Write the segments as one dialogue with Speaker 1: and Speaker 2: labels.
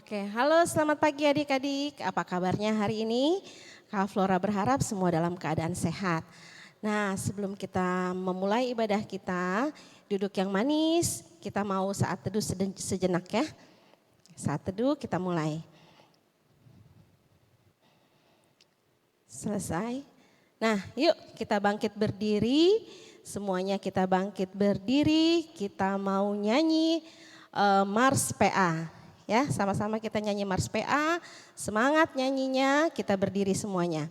Speaker 1: Oke, halo selamat pagi adik-adik. Apa kabarnya hari ini? Kak Flora berharap semua dalam keadaan sehat. Nah, sebelum kita memulai ibadah kita, duduk yang manis, kita mau saat teduh sejenak ya. Saat teduh kita mulai. Selesai. Nah, yuk kita bangkit berdiri. Semuanya kita bangkit berdiri, kita mau nyanyi Mars PA. Ya, sama-sama kita nyanyi Mars PA. Semangat nyanyinya, kita berdiri semuanya.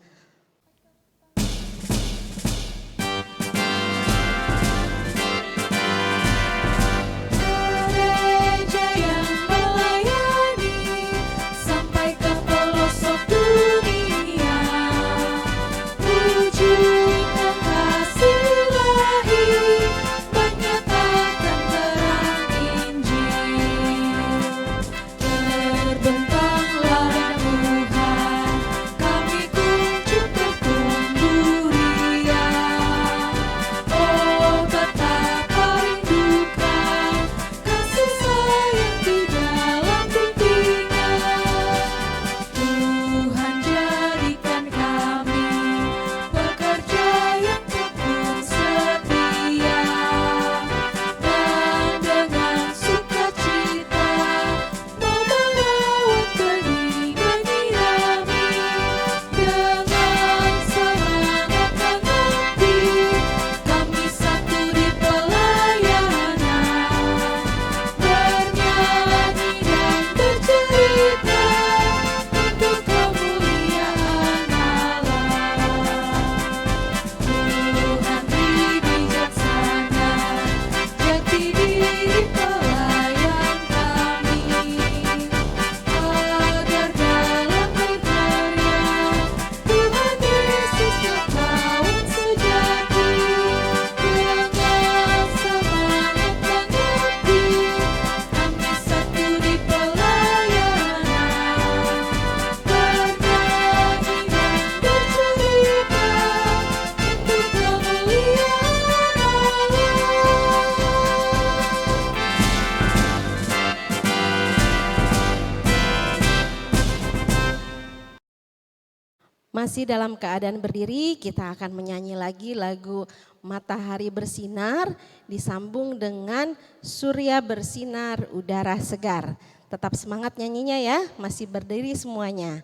Speaker 1: Masih dalam keadaan berdiri, kita akan menyanyi lagi lagu Matahari Bersinar disambung dengan Surya Bersinar Udara Segar. Tetap semangat nyanyinya ya, masih berdiri semuanya.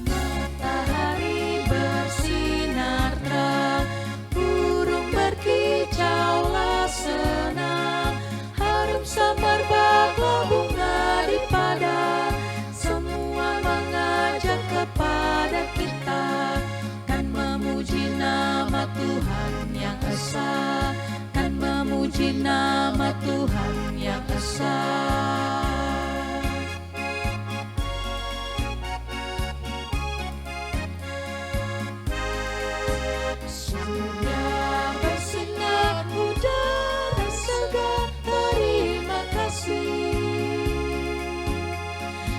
Speaker 2: Matahari bersinar terang, burung berkicaulah senang, harum semerbaklah bunga di padang, semua mengajak kepada kita, kan memuji nama Tuhan yang esa, kan memuji nama Tuhan yang esa. Surya bersinar udara segar, terima kasih.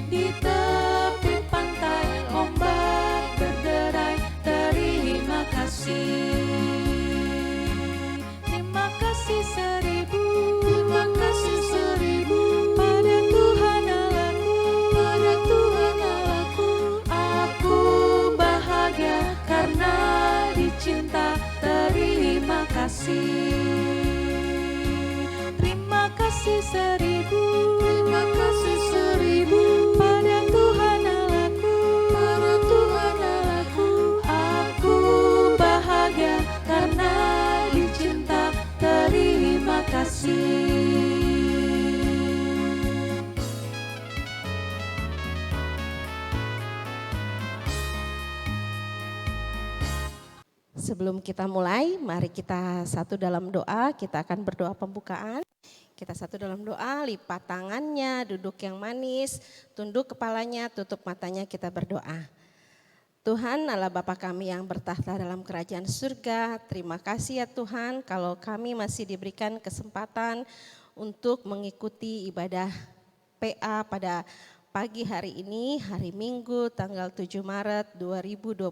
Speaker 2: Di tepi pantai ombak berderai, terima kasih. Terima kasih seribu, terima kasih seribu pada Tuhan Allahku, pada Tuhan Allahku. Aku bahagia karena dicinta, terima kasih. Terima kasih seribu, terima kasih seribu pada Tuhan Allahku, pada Tuhan Allahku. Aku bahagia karena dicinta, terima kasih.
Speaker 1: Sebelum kita mulai, mari kita satu dalam doa, kita akan berdoa pembukaan. Kita satu dalam doa, lipat tangannya, duduk yang manis, tunduk kepalanya, tutup matanya, kita berdoa. Tuhan Allah Bapa kami yang bertahta dalam kerajaan surga, terima kasih ya Tuhan kalau kami masih diberikan kesempatan untuk mengikuti ibadah PA pada pagi hari ini, hari Minggu tanggal 7 Maret 2021.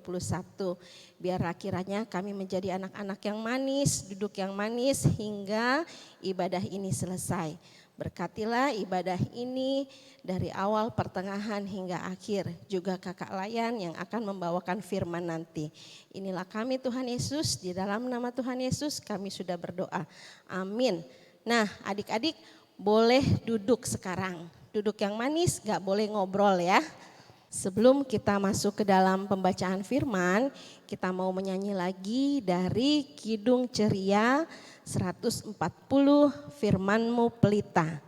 Speaker 1: Biarlah kiranya kami menjadi anak-anak yang manis, duduk yang manis hingga ibadah ini selesai. Berkatilah ibadah ini dari awal, pertengahan hingga akhir. Juga kakak Layan yang akan membawakan firman nanti. Inilah kami Tuhan Yesus, di dalam nama Tuhan Yesus kami sudah berdoa. Amin. Nah adik-adik boleh duduk sekarang. Duduk yang manis, gak boleh ngobrol ya. Sebelum kita masuk ke dalam pembacaan firman, kita mau menyanyi lagi dari Kidung Ceria 140 Firman-Mu Pelita.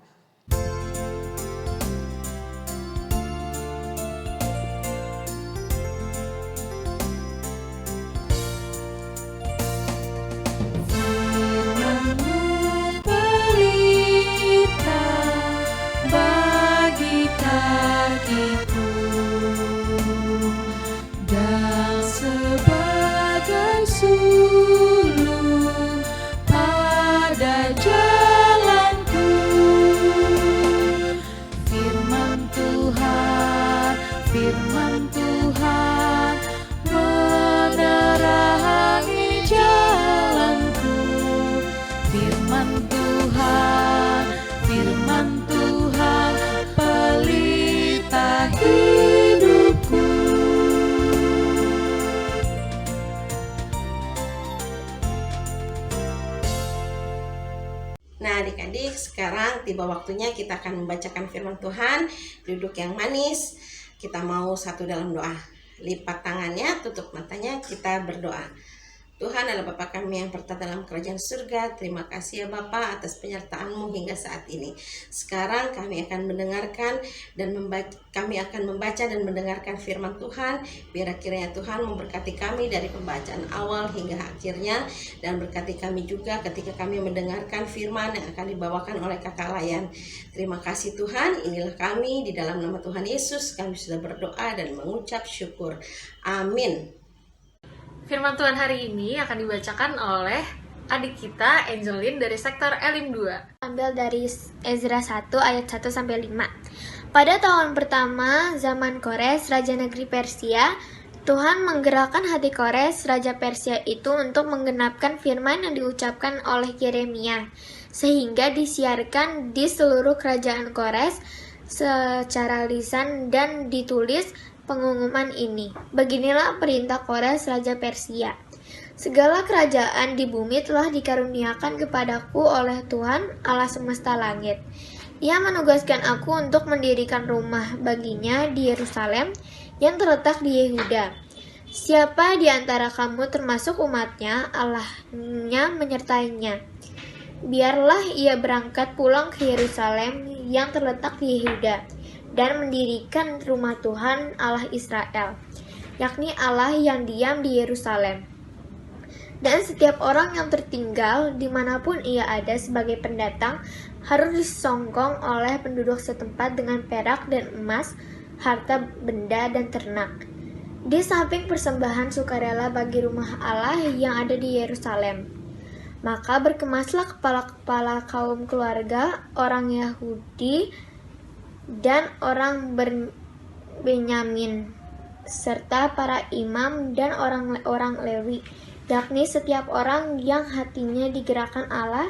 Speaker 1: Nah adik-adik, sekarang tiba waktunya kita akan membacakan firman Tuhan. Duduk yang manis, kita mau satu dalam doa. Lipat tangannya, tutup matanya, kita berdoa. Tuhan adalah Bapa kami yang bertata dalam kerajaan surga. Terima kasih ya Bapa atas penyertaan-Mu hingga saat ini. Sekarang kami akan mendengarkan dan kami akan membaca dan mendengarkan firman Tuhan. Biar kiranya Tuhan memberkati kami dari pembacaan awal hingga akhirnya. Dan berkati kami juga ketika kami mendengarkan firman yang akan dibawakan oleh kakak Layan. Terima kasih Tuhan, inilah kami di dalam nama Tuhan Yesus. Kami sudah berdoa dan mengucap syukur. Amin.
Speaker 3: Firman Tuhan hari ini akan dibacakan oleh adik kita Angelin dari sektor Elim 2.
Speaker 4: Ambil dari Ezra 1 ayat 1 sampai 5. Pada tahun pertama zaman Kores, raja negeri Persia, Tuhan menggerakkan hati Kores, raja Persia itu untuk menggenapkan firman yang diucapkan oleh Yeremia, sehingga disiarkan di seluruh kerajaan Kores secara lisan dan ditulis pengumuman ini. Beginilah perintah Kores raja Persia. Segala kerajaan di bumi telah dikaruniakan kepadaku oleh Tuhan Allah semesta langit. Ia menugaskan aku untuk mendirikan rumah baginya di Yerusalem yang terletak di Yehuda. Siapa di antara kamu termasuk umatnya, Allahnya menyertainya. Biarlah ia berangkat pulang ke Yerusalem yang terletak di Yehuda dan mendirikan rumah Tuhan Allah Israel, yakni Allah yang diam di Yerusalem. Dan setiap orang yang tertinggal dimanapun ia ada sebagai pendatang harus disongkong oleh penduduk setempat dengan perak dan emas, harta benda dan ternak. Di samping persembahan sukarela bagi rumah Allah yang ada di Yerusalem. Maka berkemaslah kepala-kepala kaum keluarga, orang Yahudi dan orang Benyamin, serta para imam dan orang-orang Lewi, yakni setiap orang yang hatinya digerakkan Allah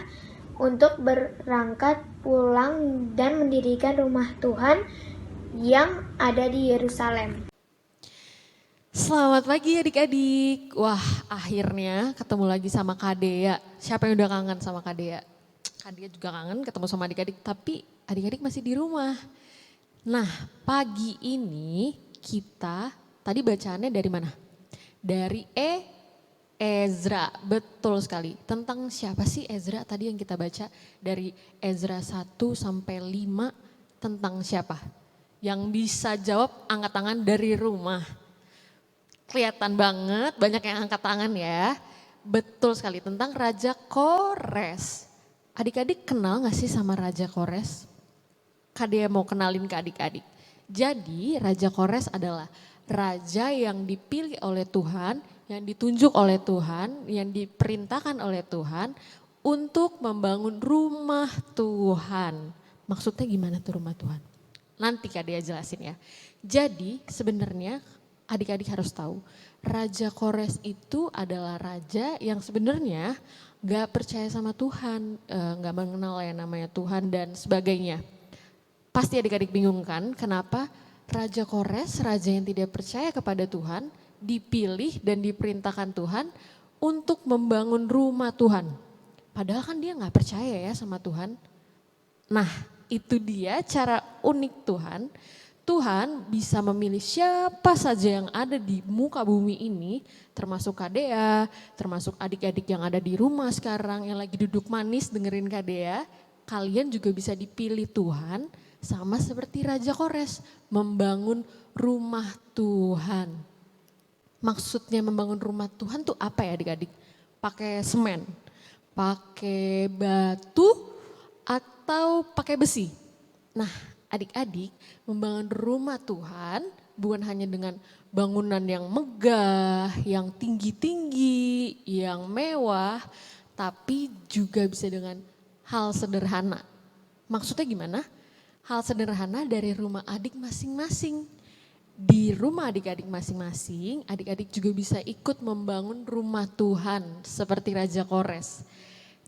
Speaker 4: untuk berangkat pulang dan mendirikan rumah Tuhan yang ada di Yerusalem.
Speaker 2: Selamat pagi adik-adik. Wah, akhirnya ketemu lagi sama Kak Dea. Siapa yang udah kangen sama Kak Dea? Kak Dea juga kangen ketemu sama adik-adik, tapi adik-adik masih di rumah. Nah, pagi ini kita tadi bacaannya dari mana? Dari Ezra, betul sekali. Tentang siapa sih Ezra tadi yang kita baca? Dari Ezra 1 sampai 5 tentang siapa? Yang bisa jawab angkat tangan dari rumah. Kelihatan banget, banyak yang angkat tangan ya. Betul sekali, tentang Raja Kores. Adik-adik kenal gak sih sama Raja Kores? Kak Dea mau kenalin ke adik-adik. Jadi Raja Kores adalah raja yang dipilih oleh Tuhan, yang ditunjuk oleh Tuhan, yang diperintahkan oleh Tuhan untuk membangun rumah Tuhan. Maksudnya gimana tuh rumah Tuhan? Nanti Kak Dea jelasin ya. Jadi sebenarnya adik-adik harus tahu, Raja Kores itu adalah raja yang sebenarnya gak percaya sama Tuhan, gak mengenal yang namanya Tuhan dan sebagainya. Pasti adik-adik bingung kan kenapa Raja Kores, raja yang tidak percaya kepada Tuhan, dipilih dan diperintahkan Tuhan untuk membangun rumah Tuhan. Padahal kan dia gak percaya ya sama Tuhan. Nah itu dia cara unik Tuhan. Tuhan bisa memilih siapa saja yang ada di muka bumi ini, termasuk Kak Dea, termasuk adik-adik yang ada di rumah sekarang yang lagi duduk manis dengerin Kak Dea. Kalian juga bisa dipilih Tuhan sama seperti Raja Kores, membangun rumah Tuhan. Maksudnya membangun rumah Tuhan tuh apa ya adik-adik? Pakai semen, pakai batu, atau pakai besi. Nah adik-adik membangun rumah Tuhan bukan hanya dengan bangunan yang megah, yang tinggi-tinggi, yang mewah, tapi juga bisa dengan hal sederhana. Maksudnya gimana? Hal sederhana dari rumah adik masing-masing. Di rumah adik-adik masing-masing, adik-adik juga bisa ikut membangun rumah Tuhan seperti Raja Kores.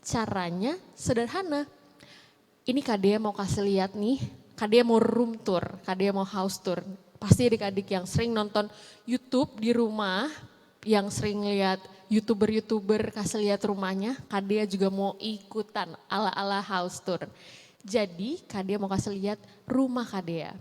Speaker 2: Caranya sederhana. Ini Kak Dea mau kasih lihat nih, Kak Dea mau room tour, Kak Dea mau house tour. Pasti adik-adik yang sering nonton YouTube di rumah, yang sering lihat YouTuber kasih lihat rumahnya, Kak Dea juga mau ikutan ala-ala house tour. Jadi Kak Dea mau kasih lihat rumah Kak Dea.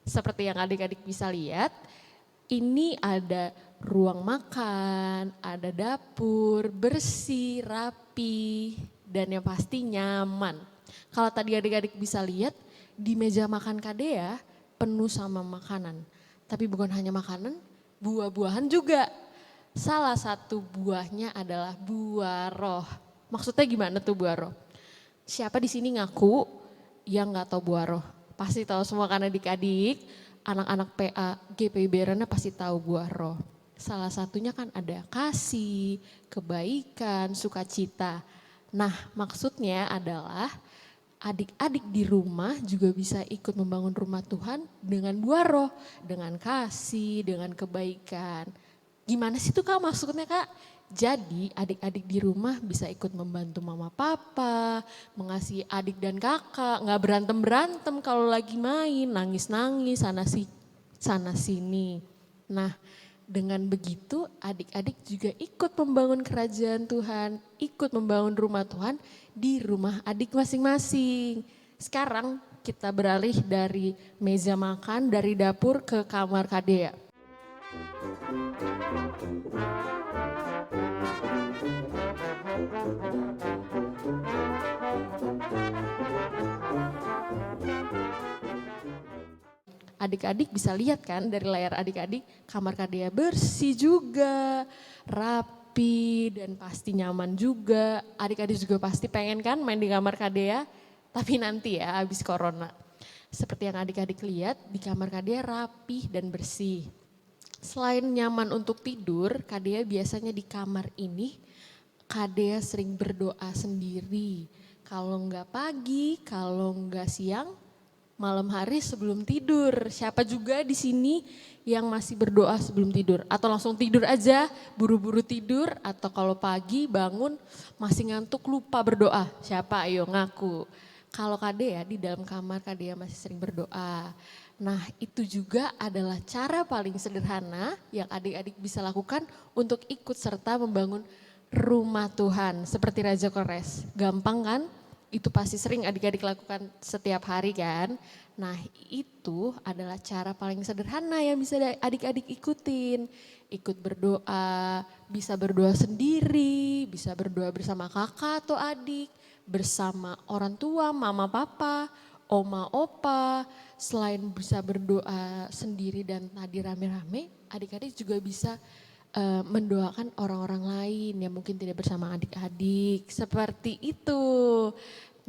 Speaker 2: Seperti yang adik-adik bisa lihat, ini ada ruang makan, ada dapur, bersih, rapi, dan yang pasti nyaman. Kalau tadi adik-adik bisa lihat, di meja makan Kak Dea penuh sama makanan. Tapi bukan hanya makanan, buah-buahan juga. Salah satu buahnya adalah buah roh. Maksudnya gimana tuh buah roh? Siapa di sini ngaku yang gak tahu buah roh? Pasti tahu semua kan adik-adik, anak-anak PA, GPIB pasti tahu buah roh. Salah satunya kan ada kasih, kebaikan, sukacita. Nah maksudnya adalah adik-adik di rumah juga bisa ikut membangun rumah Tuhan dengan buah roh, dengan kasih, dengan kebaikan. Gimana sih tuh Kak maksudnya Kak? Jadi adik-adik di rumah bisa ikut membantu mama papa, mengasihi adik dan kakak, gak berantem-berantem kalau lagi main, nangis-nangis sana sini. Nah dengan begitu adik-adik juga ikut membangun kerajaan Tuhan, ikut membangun rumah Tuhan di rumah adik masing-masing. Sekarang kita beralih dari meja makan, dari dapur ke kamar Kak Dea. Adik-adik bisa lihat kan dari layar adik-adik, kamar Kak Dea bersih juga, rapi dan pasti nyaman juga. Adik-adik juga pasti pengen kan main di kamar Kak Dea, tapi nanti ya habis corona. Seperti yang adik-adik lihat di kamar Kak Dea rapi dan bersih. Selain nyaman untuk tidur, Kak Dea biasanya di kamar ini Kak Dea sering berdoa sendiri. Kalau enggak pagi, kalau enggak siang, malam hari sebelum tidur. Siapa juga di sini yang masih berdoa sebelum tidur? Atau langsung tidur aja, buru-buru tidur, atau kalau pagi bangun masih ngantuk lupa berdoa. Siapa? Ayo ngaku. Kalau Kak Dea di dalam kamar Kak Dea masih sering berdoa. Nah itu juga adalah cara paling sederhana yang adik-adik bisa lakukan untuk ikut serta membangun rumah Tuhan. Seperti Raja Kores, gampang kan? Itu pasti sering adik-adik lakukan setiap hari kan. Nah itu adalah cara paling sederhana yang bisa adik-adik ikutin. Ikut berdoa, bisa berdoa sendiri, bisa berdoa bersama kakak atau adik, bersama orang tua, mama papa, oma opa. Selain bisa berdoa sendiri dan tadi rame-rame, adik-adik juga bisa mendoakan orang-orang lain yang mungkin tidak bersama adik-adik, seperti itu.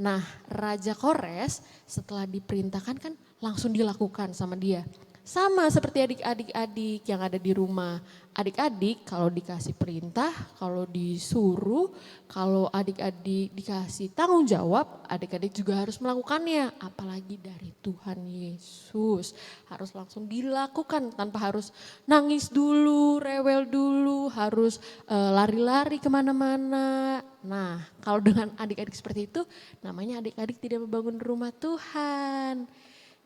Speaker 2: Nah Raja Kores setelah diperintahkan kan langsung dilakukan sama dia. Sama seperti adik-adik yang ada di rumah. Adik-adik kalau dikasih perintah, kalau disuruh, kalau adik-adik dikasih tanggung jawab, adik-adik juga harus melakukannya. Apalagi dari Tuhan Yesus. Harus langsung dilakukan tanpa harus nangis dulu, rewel dulu, harus lari-lari kemana-mana. Nah, kalau dengan adik-adik seperti itu, namanya adik-adik tidak membangun rumah Tuhan.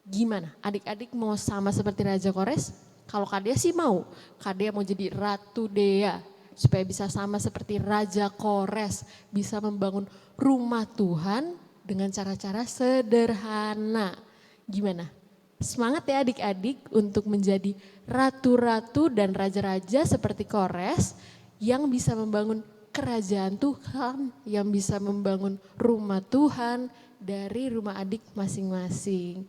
Speaker 2: Gimana? Adik-adik mau sama seperti Raja Kores? Kalau Kadea sih mau. Kadea mau jadi Ratu Dea. Supaya bisa sama seperti Raja Kores. Bisa membangun rumah Tuhan dengan cara-cara sederhana. Gimana? Semangat ya adik-adik untuk menjadi ratu-ratu dan raja-raja seperti Kores. Yang bisa membangun kerajaan Tuhan. Yang bisa membangun rumah Tuhan dari rumah adik masing-masing.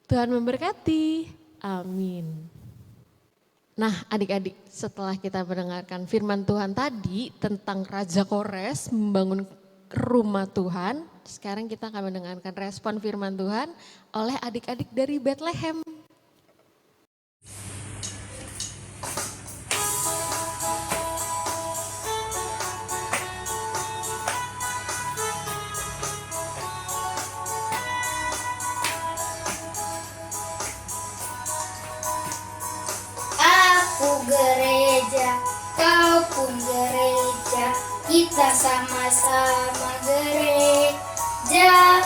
Speaker 2: Tuhan memberkati. Amin. Nah adik-adik, setelah kita mendengarkan firman Tuhan tadi tentang Raja Kores membangun rumah Tuhan, sekarang kita akan mendengarkan respon firman Tuhan oleh adik-adik dari Bethlehem.
Speaker 5: Gereja, kau pun gereja, kita sama-sama gereja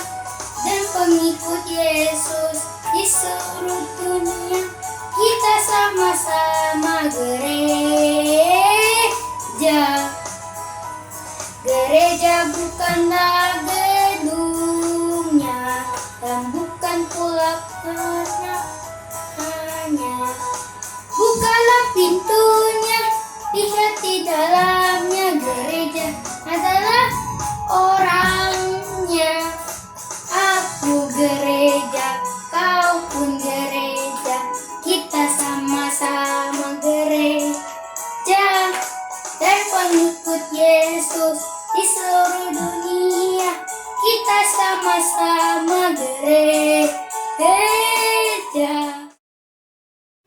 Speaker 5: dan pengikut Yesus di seluruh dunia, kita sama-sama gereja. Gereja bukanlah gedungnya dan bukan pula hanya. Bukalah pintunya, lihat di dalamnya. Gereja adalah orangnya. Aku gereja, kau pun gereja, kita sama-sama gereja dan pengikut Yesus di seluruh dunia, kita sama-sama gereja.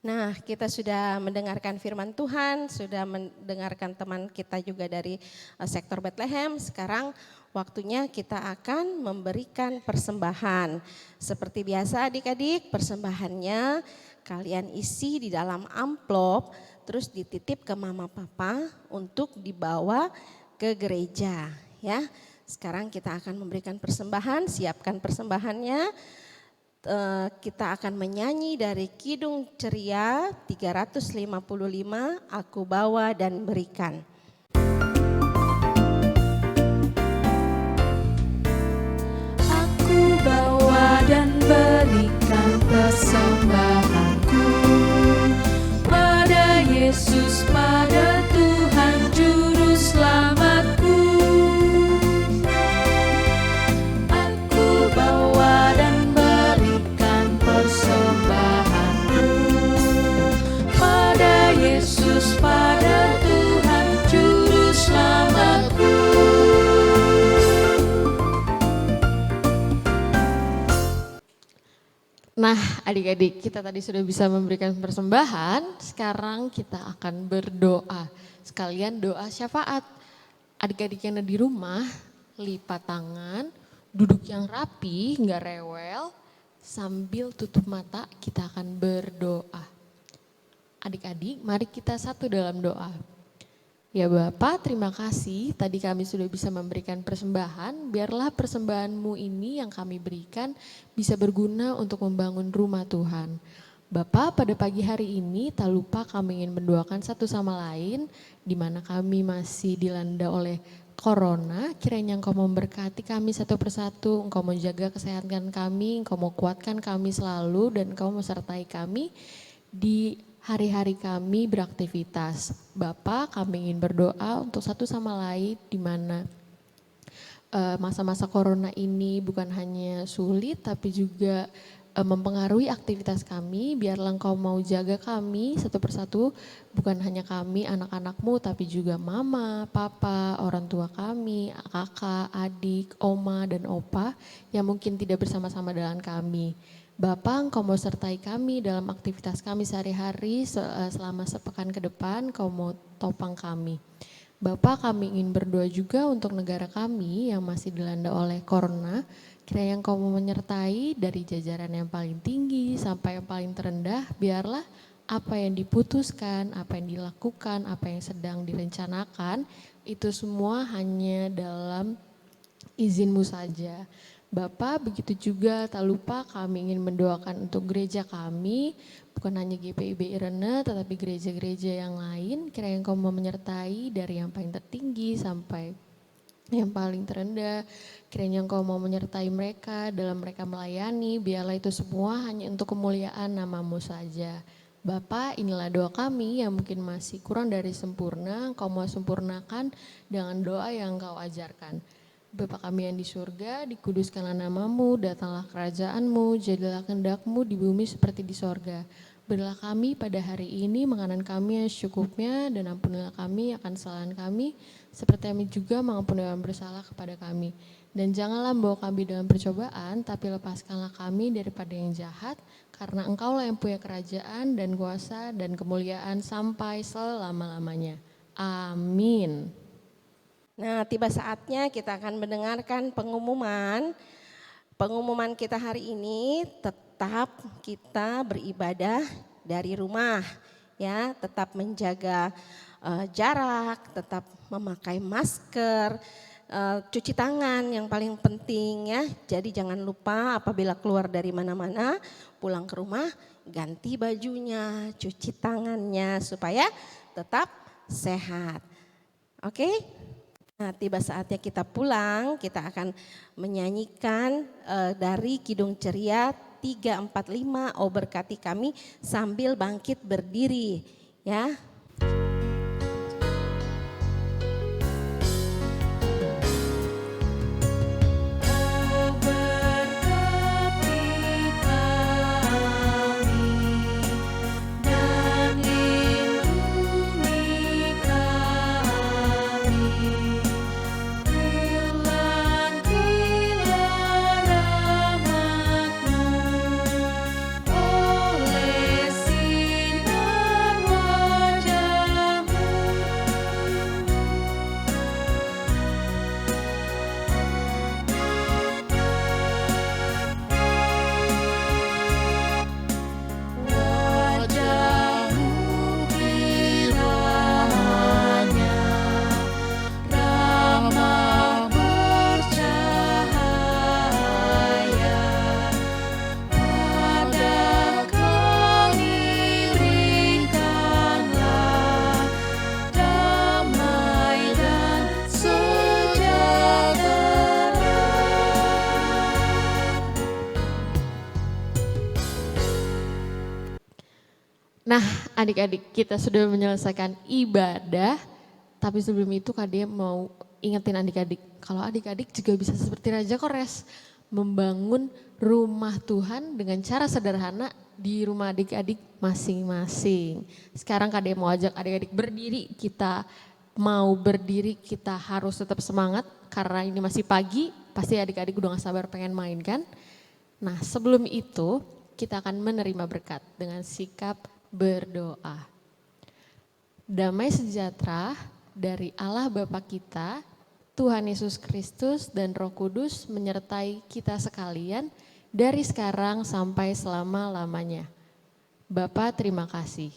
Speaker 1: Nah, kita sudah mendengarkan firman Tuhan, sudah mendengarkan teman kita juga dari sektor Bethlehem. Sekarang waktunya kita akan memberikan persembahan. Seperti biasa adik-adik, persembahannya kalian isi di dalam amplop, terus dititip ke mama papa untuk dibawa ke gereja. Ya, sekarang kita akan memberikan persembahan, siapkan persembahannya. Kita akan menyanyi dari Kidung Ceria 355, Aku Bawa dan Berikan.
Speaker 6: Aku bawa dan berikan persembahanku pada Yesus, pada Tuhan Juru Selamatku. Aku bawa dan persembahanku pada Yesus, pada Tuhan Juru Selamatku.
Speaker 2: Nah adik-adik, kita tadi sudah bisa memberikan persembahan, sekarang kita akan berdoa. Sekalian doa syafaat. Adik-adik yang ada di rumah, lipat tangan, duduk yang rapi, nggak rewel. Sambil tutup mata kita akan berdoa. Adik-adik mari kita satu dalam doa. Ya Bapa, terima kasih tadi kami sudah bisa memberikan persembahan. Biarlah persembahan-Mu ini yang kami berikan bisa berguna untuk membangun rumah Tuhan. Bapa, pada pagi hari ini tak lupa kami ingin mendoakan satu sama lain. Di mana kami masih dilanda oleh Corona, kiranya Engkau memberkati kami satu persatu, Engkau menjaga kesehatan kami, Engkau mau kuatkan kami selalu, dan Engkau menyertai kami di hari-hari kami beraktivitas. Bapa, kami ingin berdoa untuk satu sama lain di mana masa-masa Corona ini bukan hanya sulit tapi juga mempengaruhi aktivitas kami. Biarlah Engkau mau jaga kami satu persatu, bukan hanya kami anak-anak-Mu tapi juga mama, papa, orang tua kami, kakak, adik, oma dan opa yang mungkin tidak bersama-sama dengan kami. Bapa, Engkau mau sertai kami dalam aktivitas kami sehari-hari selama sepekan ke depan, Engkau mau topang kami. Bapa, kami ingin berdoa juga untuk negara kami yang masih dilanda oleh corona. Kiranya Engkau mau menyertai dari jajaran yang paling tinggi sampai yang paling terendah. Biarlah apa yang diputuskan, apa yang dilakukan, apa yang sedang direncanakan, itu semua hanya dalam izin-Mu saja. Bapa, begitu juga tak lupa kami ingin mendoakan untuk gereja kami, bukan hanya GPIB Irene, tetapi gereja-gereja yang lain. Kiranya Engkau mau menyertai dari yang paling tertinggi sampai yang paling terendah. Kiranya Engkau mau menyertai mereka dalam mereka melayani, biarlah itu semua hanya untuk kemuliaan nama-Mu saja. Bapa, inilah doa kami yang mungkin masih kurang dari sempurna, Engkau mau sempurnakan dengan doa yang Engkau ajarkan. Bapa kami yang di surga, dikuduskanlah nama-Mu, datanglah kerajaan-Mu, jadilah kehendak-Mu di bumi seperti di sorga. Berilah kami pada hari ini makanan kami yang secukupnya, dan ampunilah kami akan kesalahan kami, seperti kami juga mengampuni orang bersalah kepada kami. Dan janganlah membawa kami dalam percobaan, tapi lepaskanlah kami daripada yang jahat, karena Engkaulah yang punya kerajaan dan kuasa dan kemuliaan sampai selama-lamanya. Amin.
Speaker 1: Nah, tiba saatnya kita akan mendengarkan pengumuman. Pengumuman kita hari ini tetap kita beribadah dari rumah, ya, tetap menjaga jarak, tetap memakai masker, cuci tangan yang paling penting ya. Jadi jangan lupa apabila keluar dari mana-mana, pulang ke rumah ganti bajunya, cuci tangannya supaya tetap sehat. Oke? Nah, tiba saatnya kita pulang, kita akan menyanyikan dari Kidung Ceria 345, "Oh berkati kami" sambil bangkit berdiri, ya.
Speaker 2: Nah, adik-adik, kita sudah menyelesaikan ibadah, tapi sebelum itu Kak Dea mau ingetin adik-adik, kalau adik-adik juga bisa seperti Raja Kores, membangun rumah Tuhan dengan cara sederhana di rumah adik-adik masing-masing. Sekarang Kak Dea mau ajak adik-adik berdiri, kita mau berdiri, kita harus tetap semangat karena ini masih pagi, pasti adik-adik udah gak sabar pengen main kan. Nah, sebelum itu kita akan menerima berkat dengan sikap berdoa. Damai sejahtera dari Allah Bapa kita, Tuhan Yesus Kristus dan Roh Kudus menyertai kita sekalian dari sekarang sampai selama-lamanya. Bapa, terima kasih.